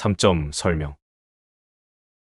3점 설명.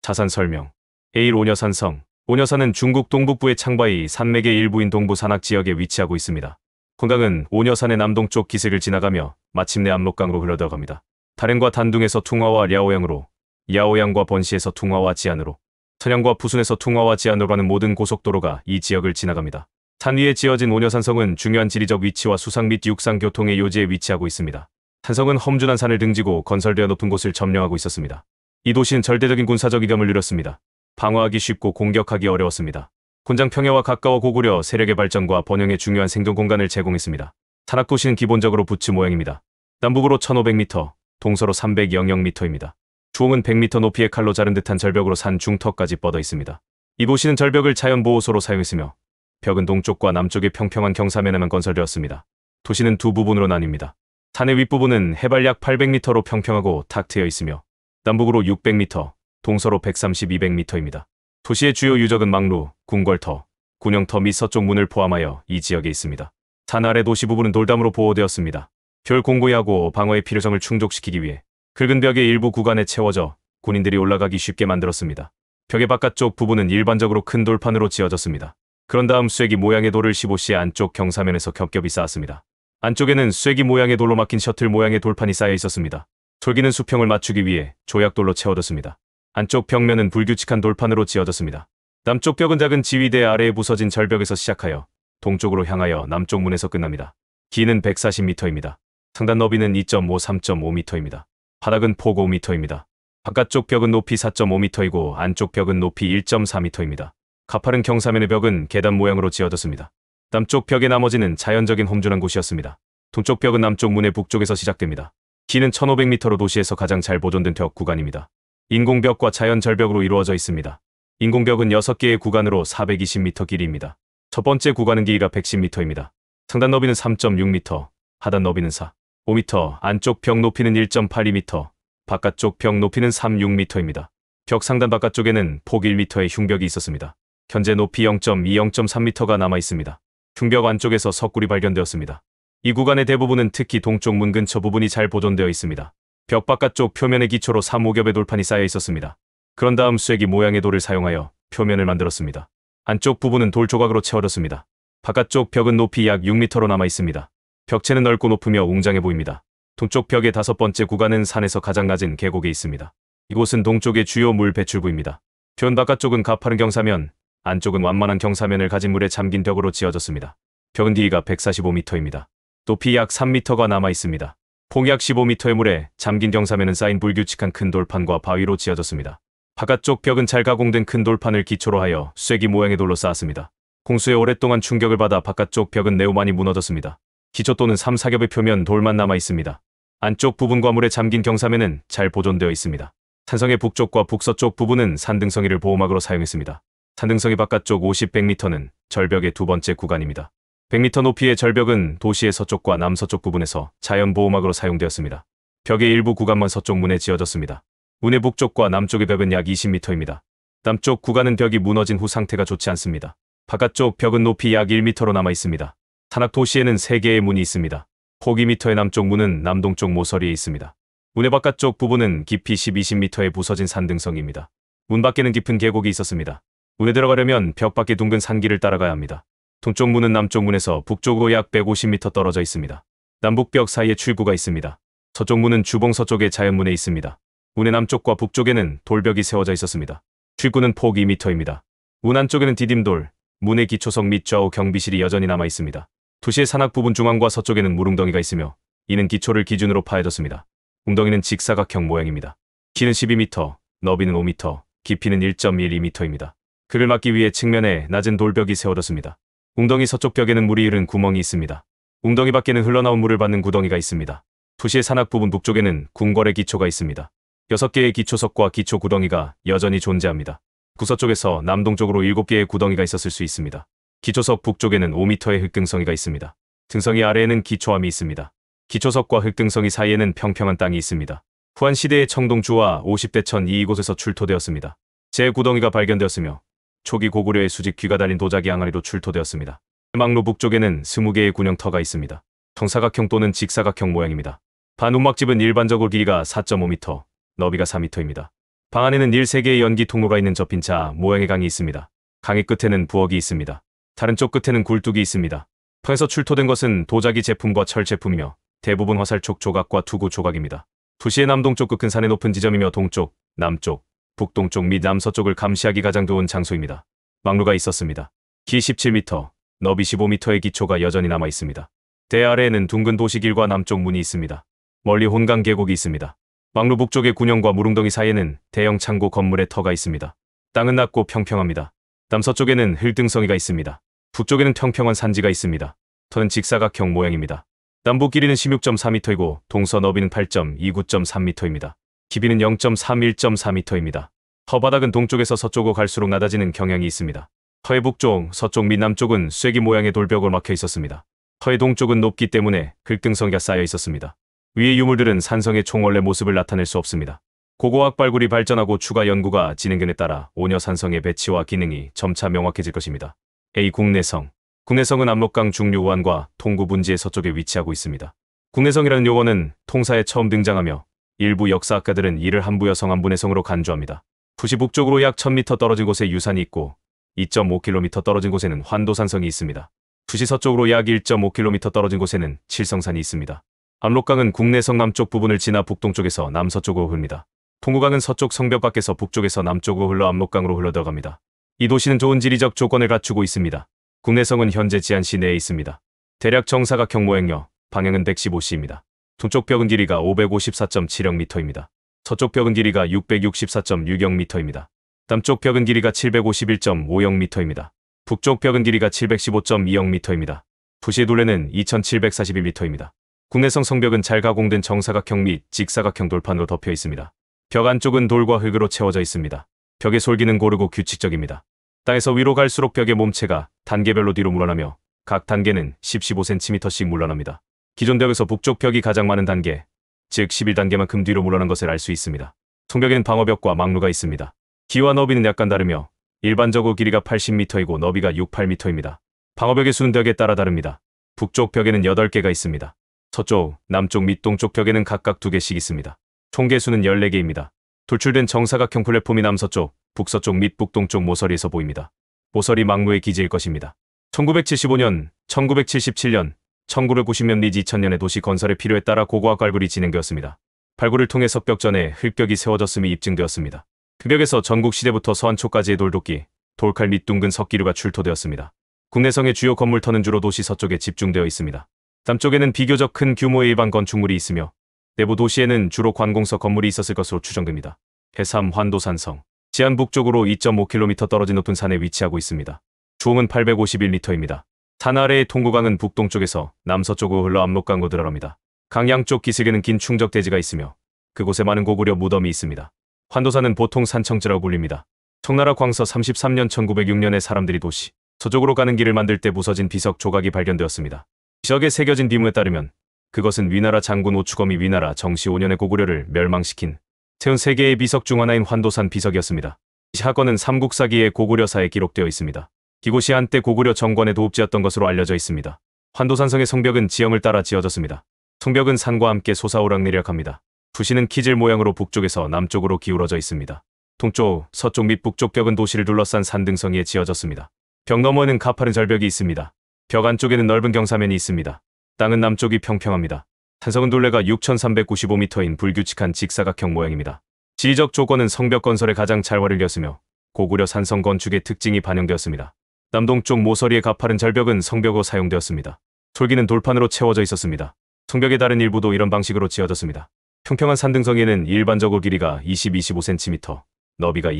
자산 설명. A1 오녀산성. 오녀산은 중국 동북부의 창바이 산맥의 일부인 동부 산악 지역에 위치하고 있습니다. 건강은 오녀산의 남동쪽 기슭을 지나가며 마침내 압록강으로 흘러들어갑니다. 다롄과 단둥에서 퉁화와 랴오양으로, 야오양과 번시에서 퉁화와 지안으로, 천양과 푸순에서 퉁화와 지안으로 가는 모든 고속도로가 이 지역을 지나갑니다. 산 위에 지어진 오녀산성은 중요한 지리적 위치와 수상 및 육상 교통의 요지에 위치하고 있습니다. 산성은 험준한 산을 등지고 건설되어 높은 곳을 점령하고 있었습니다. 이 도시는 절대적인 군사적 이념을 누렸습니다. 방어하기 쉽고 공격하기 어려웠습니다. 곤장 평야와 가까워 고구려 세력의 발전과 번영에 중요한 생존 공간을 제공했습니다. 산악도시는 기본적으로 부츠 모양입니다. 남북으로 1500m, 동서로 300m입니다. 주홍은 100m 높이의 칼로 자른 듯한 절벽으로 산 중턱까지 뻗어 있습니다. 이 도시는 절벽을 자연보호소로 사용했으며 벽은 동쪽과 남쪽의 평평한 경사면에만 건설되었습니다. 도시는 두 부분으로 나뉩니다. 산의 윗부분은 해발 약 800m로 평평하고 탁 트여 있으며 남북으로 600m, 동서로 130-200m입니다. 도시의 주요 유적은 망루, 궁궐터, 군영터 및 서쪽 문을 포함하여 이 지역에 있습니다. 산 아래 도시 부분은 돌담으로 보호되었습니다. 별 공고히하고 방어의 필요성을 충족시키기 위해 긁은 벽의 일부 구간에 채워져 군인들이 올라가기 쉽게 만들었습니다. 벽의 바깥쪽 부분은 일반적으로 큰 돌판으로 지어졌습니다. 그런 다음 쐐기 모양의 돌을 15시 안쪽 경사면에서 겹겹이 쌓았습니다. 안쪽에는 쐐기 모양의 돌로 막힌 셔틀 모양의 돌판이 쌓여 있었습니다. 솔기는 수평을 맞추기 위해 조약돌로 채워졌습니다. 안쪽 벽면은 불규칙한 돌판으로 지어졌습니다. 남쪽 벽은 작은 지위대 아래에 부서진 절벽에서 시작하여 동쪽으로 향하여 남쪽 문에서 끝납니다. 길이는 140m입니다. 상단 너비는 2.5-3.5m입니다. 바닥은 폭 5m입니다. 바깥쪽 벽은 높이 4.5m이고 안쪽 벽은 높이 1.4m입니다. 가파른 경사면의 벽은 계단 모양으로 지어졌습니다. 남쪽 벽의 나머지는 자연적인 험준한 곳이었습니다. 동쪽 벽은 남쪽 문의 북쪽에서 시작됩니다. 길이는 1500m로 도시에서 가장 잘 보존된 벽 구간입니다. 인공벽과 자연절벽으로 이루어져 있습니다. 인공벽은 6개의 구간으로 420m 길이입니다. 첫 번째 구간은 길이가 110m입니다. 상단 너비는 3.6m, 하단 너비는 4.5m, 안쪽 벽 높이는 1.82m, 바깥쪽 벽 높이는 3.6m입니다. 벽 상단 바깥쪽에는 폭 1m의 흉벽이 있었습니다. 현재 높이 0.2-0.3m가 남아 있습니다. 흉벽 안쪽에서 석굴이 발견되었습니다. 이 구간의 대부분은 특히 동쪽 문 근처 부분이 잘 보존되어 있습니다. 벽 바깥쪽 표면의 기초로 3-5겹의 돌판이 쌓여 있었습니다. 그런 다음 쐐기 모양의 돌을 사용하여 표면을 만들었습니다. 안쪽 부분은 돌 조각으로 채워졌습니다. 바깥쪽 벽은 높이 약 6m로 남아 있습니다. 벽체는 넓고 높으며 웅장해 보입니다. 동쪽 벽의 5번째 구간은 산에서 가장 낮은 계곡에 있습니다. 이곳은 동쪽의 주요 물 배출구입니다. 표현 바깥쪽은 가파른 경사면, 안쪽은 완만한 경사면을 가진 물에 잠긴 벽으로 지어졌습니다. 벽은 길이가 145m입니다. 높이 약 3m가 남아 있습니다. 폭 약 15m의 물에 잠긴 경사면은 쌓인 불규칙한 큰 돌판과 바위로 지어졌습니다. 바깥쪽 벽은 잘 가공된 큰 돌판을 기초로 하여 쐐기 모양의 돌로 쌓았습니다. 홍수에 오랫동안 충격을 받아 바깥쪽 벽은 매우 많이 무너졌습니다. 기초 또는 3-4겹의 표면 돌만 남아 있습니다. 안쪽 부분과 물에 잠긴 경사면은 잘 보존되어 있습니다. 산성의 북쪽과 북서쪽 부분은 산등성이를 보호막으로 사용했습니다. 산등성이 바깥쪽 50-100m는 절벽의 두 번째 구간입니다. 100m 높이의 절벽은 도시의 서쪽과 남서쪽 부분에서 자연보호막으로 사용되었습니다. 벽의 일부 구간만 서쪽 문에 지어졌습니다. 문의 북쪽과 남쪽의 벽은 약 20m입니다. 남쪽 구간은 벽이 무너진 후 상태가 좋지 않습니다. 바깥쪽 벽은 높이 약 1m로 남아 있습니다. 산악 도시에는 3개의 문이 있습니다. 폭 2m의 남쪽 문은 남동쪽 모서리에 있습니다. 문의 바깥쪽 부분은 깊이 10-20m의 부서진 산등성입니다. 문 밖에는 깊은 계곡이 있었습니다. 문에 들어가려면 벽 밖의 둥근 산길을 따라가야 합니다. 동쪽 문은 남쪽 문에서 북쪽으로 약 150m 떨어져 있습니다. 남북벽 사이에 출구가 있습니다. 서쪽 문은 주봉 서쪽의 자연문에 있습니다. 문의 남쪽과 북쪽에는 돌벽이 세워져 있었습니다. 출구는 폭 2m입니다. 문 안쪽에는 디딤돌, 문의 기초석 및 좌우 경비실이 여전히 남아 있습니다. 도시의 산악 부분 중앙과 서쪽에는 물웅덩이가 있으며 이는 기초를 기준으로 파여졌습니다. 웅덩이는 직사각형 모양입니다. 길이는 12m, 너비는 5m, 깊이는 1.12m입니다. 그를 막기 위해 측면에 낮은 돌벽이 세워졌습니다. 웅덩이 서쪽 벽에는 물이 흐른 구멍이 있습니다. 웅덩이 밖에는 흘러나온 물을 받는 구덩이가 있습니다. 도시의 산악 부분 북쪽에는 궁궐의 기초가 있습니다. 6개의 기초석과 기초 구덩이가 여전히 존재합니다. 구서쪽에서 남동쪽으로 7개의 구덩이가 있었을 수 있습니다. 기초석 북쪽에는 5m의 흙등성이가 있습니다. 등성이 아래에는 기초암이 있습니다. 기초석과 흙등성이 사이에는 평평한 땅이 있습니다. 후한 시대의 청동주와 50대천이 이곳에서 출토되었습니다. 제 구덩이가 발견되었으며 초기 고구려의 수직 귀가 달린 도자기 항아리로 출토되었습니다. 망루 북쪽에는 20개의 군영터가 있습니다. 정사각형 또는 직사각형 모양입니다. 반운막집은 일반적으로 길이가 4.5m, 너비가 4m입니다. 방 안에는 13개의 연기 통로가 있는 접힌 자 모양의 강이 있습니다. 강의 끝에는 부엌이 있습니다. 다른 쪽 끝에는 굴뚝이 있습니다. 방에서 출토된 것은 도자기 제품과 철 제품이며 대부분 화살촉 조각과 투구 조각입니다. 부시의 남동쪽 끝은 산의 높은 지점이며 동쪽, 남쪽, 북동쪽 및 남서쪽을 감시하기 가장 좋은 장소입니다. 망루가 있었습니다. 기 17m, 너비 15m의 기초가 여전히 남아 있습니다. 대 아래에는 둥근 도시길과 남쪽 문이 있습니다. 멀리 혼강 계곡이 있습니다. 망루 북쪽의 군영과 무릉덩이 사이에는 대형 창고 건물의 터가 있습니다. 땅은 낮고 평평합니다. 남서쪽에는 흙등성이가 있습니다. 북쪽에는 평평한 산지가 있습니다. 터는 직사각형 모양입니다. 남북 길이는 16.4m이고 동서 너비는 8.29.3m입니다. 깊이는 0.31.4m입니다. 터바닥은 동쪽에서 서쪽으로 갈수록 낮아지는 경향이 있습니다. 터의 북쪽, 서쪽 및 남쪽은 쐐기 모양의 돌벽으로 막혀 있었습니다. 터의 동쪽은 높기 때문에 흙등성이가 쌓여 있었습니다. 위의 유물들은 산성의 총원래 모습을 나타낼 수 없습니다. 고고학 발굴이 발전하고 추가 연구가 진행됨에 따라 오녀산성의 배치와 기능이 점차 명확해질 것입니다. A. 국내성. 국내성은 압록강 중류 우한과 통구 분지의 서쪽에 위치하고 있습니다. 국내성이라는 용어는 통사에 처음 등장하며 일부 역사학가들은 이를 한부여 성안분해성으로 간주합니다. 부시 북쪽으로 약 1000m 떨어진 곳에 유산이 있고 2.5km 떨어진 곳에는 환도산성이 있습니다. 부시 서쪽으로 약 1.5km 떨어진 곳에는 칠성산이 있습니다. 압록강은 국내성 남쪽 부분을 지나 북동쪽에서 남서쪽으로 흐릅니다. 통구강은 서쪽 성벽 밖에서 북쪽에서 남쪽으로 흘러 압록강으로 흘러들어갑니다. 이 도시는 좋은 지리적 조건을 갖추고 있습니다. 국내성은 현재 지안시 내에 있습니다. 대략 정사각형 모양이며 방향은 115°입니다. 동쪽 벽은 길이가 554.70m입니다. 서쪽 벽은 길이가 664.60m입니다. 남쪽 벽은 길이가 751.50m입니다. 북쪽 벽은 길이가 715.20m입니다. 부시의 둘레는 2741m입니다. 국내성 성벽은 잘 가공된 정사각형 및 직사각형 돌판으로 덮여 있습니다. 벽 안쪽은 돌과 흙으로 채워져 있습니다. 벽의 솔기는 고르고 규칙적입니다. 땅에서 위로 갈수록 벽의 몸체가 단계별로 뒤로 물러나며 각 단계는 15cm씩 물러납니다. 기존 벽에서 북쪽 벽이 가장 많은 단계, 즉 11단계만큼 뒤로 물러난 것을 알 수 있습니다. 성벽에는 방어벽과 망루가 있습니다. 기와 너비는 약간 다르며 일반적으로 길이가 80m이고 너비가 68m입니다. 방어벽의 수는 벽에 따라 다릅니다. 북쪽 벽에는 8개가 있습니다. 서쪽, 남쪽 및 동쪽 벽에는 각각 2개씩 있습니다. 총 개수는 14개입니다. 돌출된 정사각형 플랫폼이 남서쪽, 북서쪽 및 북동쪽 모서리에서 보입니다. 모서리 망루의 기지일 것입니다. 1975년, 1977년, 1990년 및 2000년의 도시 건설의 필요에 따라 고고학 발굴이 진행되었습니다. 발굴을 통해 석벽전에 흙벽이 세워졌음이 입증되었습니다. 그 벽에서 전국시대부터 서한초까지의 돌도끼, 돌칼 및 둥근 석기류가 출토되었습니다. 국내성의 주요 건물터는 주로 도시 서쪽에 집중되어 있습니다. 남쪽에는 비교적 큰 규모의 일반 건축물이 있으며 내부 도시에는 주로 관공서 건물이 있었을 것으로 추정됩니다. 해삼 환도산성. 지안 북쪽으로 2.5km 떨어진 높은 산에 위치하고 있습니다. 주홍은 851m입니다. 산 아래의 통구강은 북동쪽에서 남서쪽으로 흘러 압록강으로 들어갑니다. 강 양쪽 기슭에는 긴 충적대지가 있으며 그곳에 많은 고구려 무덤이 있습니다. 환도산은 보통 산청지라고 불립니다. 청나라 광서 33년 1906년에 사람들이 도시 서쪽으로 가는 길을 만들 때 부서진 비석 조각이 발견되었습니다. 비석에 새겨진 비문에 따르면 그것은 위나라 장군 오추검이 위나라 정시 5년의 고구려를 멸망시킨 태운 3개의 비석 중 하나인 환도산 비석이었습니다. 이 사건은 삼국사기의 고구려사에 기록되어 있습니다. 이곳이 한때 고구려 정권의 도읍지였던 것으로 알려져 있습니다. 환도산성의 성벽은 지형을 따라 지어졌습니다. 성벽은 산과 함께 솟아오락내리락합니다. 부시는 키질 모양으로 북쪽에서 남쪽으로 기울어져 있습니다. 동쪽, 서쪽 및 북쪽 벽은 도시를 둘러싼 산등성이에 지어졌습니다. 벽 너머에는 가파른 절벽이 있습니다. 벽 안쪽에는 넓은 경사면이 있습니다. 땅은 남쪽이 평평합니다. 산성은 둘레가 6,395m인 불규칙한 직사각형 모양입니다. 지리적 조건은 성벽 건설에 가장 잘 활용되었으며 고구려 산성 건축의 특징이 반영되었습니다. 남동쪽 모서리의 가파른 절벽은 성벽으로 사용되었습니다. 솔기는 돌판으로 채워져 있었습니다. 성벽의 다른 일부도 이런 방식으로 지어졌습니다. 평평한 산등성이에는 일반적으로 길이가 20-25cm, 너비가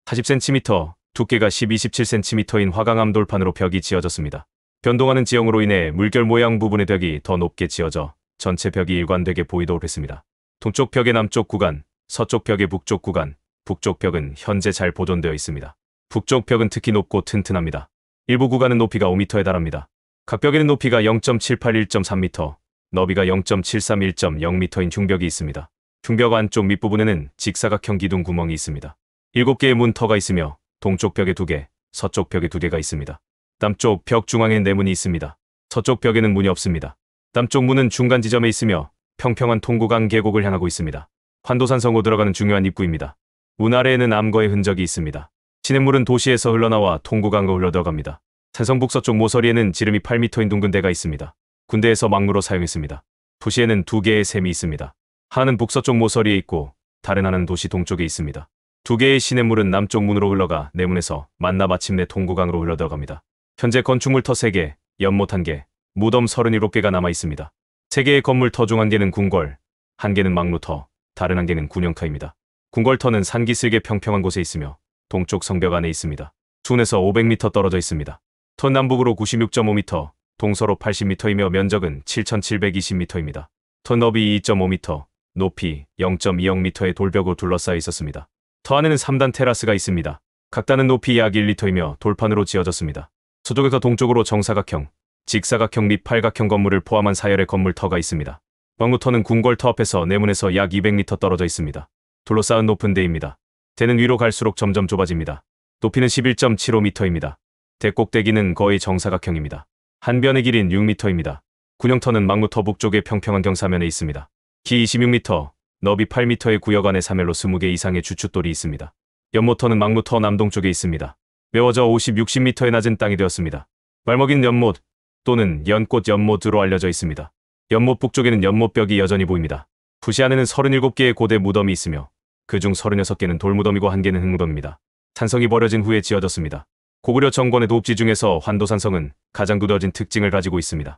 40cm, 두께가 10-27cm인 화강암 돌판으로 벽이 지어졌습니다. 변동하는 지형으로 인해 물결 모양 부분의 벽이 더 높게 지어져 전체 벽이 일관되게 보이도록 했습니다. 동쪽 벽의 남쪽 구간, 서쪽 벽의 북쪽 구간, 북쪽 벽은 현재 잘 보존되어 있습니다. 북쪽 벽은 특히 높고 튼튼합니다. 일부 구간은 높이가 5m에 달합니다. 각 벽에는 높이가 0.781.3m, 너비가 0.731.0m인 흉벽이 있습니다. 흉벽 안쪽 밑부분에는 직사각형 기둥 구멍이 있습니다. 7개의 문터가 있으며 동쪽 벽에 2개, 서쪽 벽에 2개가 있습니다. 남쪽 벽 중앙엔 내문이 있습니다. 서쪽 벽에는 문이 없습니다. 남쪽 문은 중간 지점에 있으며 평평한 통구강 계곡을 향하고 있습니다. 환도산성으로 들어가는 중요한 입구입니다. 문 아래에는 암거의 흔적이 있습니다. 시냇물은 도시에서 흘러나와 통구강으로 흘러들어갑니다. 산성 북서쪽 모서리에는 지름이 8m인 둥근 대가 있습니다. 군대에서 막루로 사용했습니다. 도시에는 두 개의 샘이 있습니다. 하나는 북서쪽 모서리에 있고 다른 하나는 도시 동쪽에 있습니다. 두 개의 시냇물은 남쪽 문으로 흘러가 내문에서 만나 마침내 통구강으로 흘러들어갑니다. 현재 건축물터 3개, 연못 1개, 무덤 37개가 남아 있습니다. 3개의 건물터 중 1개는 궁궐, 1개는 막루터, 다른 1개는 군영터입니다. 궁궐터는 산기슭에 평평한 곳에 있으며 동쪽 성벽 안에 있습니다. 둔에서 500m 떨어져 있습니다. 터 남북으로 96.5m, 동서로 80m이며 면적은 7,720m입니다. 터 너비 2.5m, 높이 0.20m의 돌벽으로 둘러싸여 있었습니다. 터 안에는 3단 테라스가 있습니다. 각 단은 높이 약 1m이며 돌판으로 지어졌습니다. 서쪽에서 동쪽으로 정사각형, 직사각형 및 팔각형 건물을 포함한 사열의 건물터가 있습니다. 막루터는 궁궐터 앞에서 내문에서 약 200m 떨어져 있습니다. 둘러싸은 높은 대입니다. 대는 위로 갈수록 점점 좁아집니다. 높이는 11.75m입니다. 대 꼭대기는 거의 정사각형입니다. 한 변의 길이는 6m입니다. 군영터는 막루터 북쪽의 평평한 경사면에 있습니다. 기 26m, 너비 8m의 구역 안에 사멜로 20개 이상의 주춧돌이 있습니다. 연못터는 막루터 남동쪽에 있습니다. 메워져 50-60m의 낮은 땅이 되었습니다. 말먹인 연못 또는 연꽃 연못으로 알려져 있습니다. 연못 북쪽에는 연못벽이 여전히 보입니다. 부시 안에는 37개의 고대 무덤이 있으며 그중 36개는 돌무덤이고 1개는 흙무덤입니다. 산성이 버려진 후에 지어졌습니다. 고구려 정권의 도읍지 중에서 환도산성은 가장 두드러진 특징을 가지고 있습니다.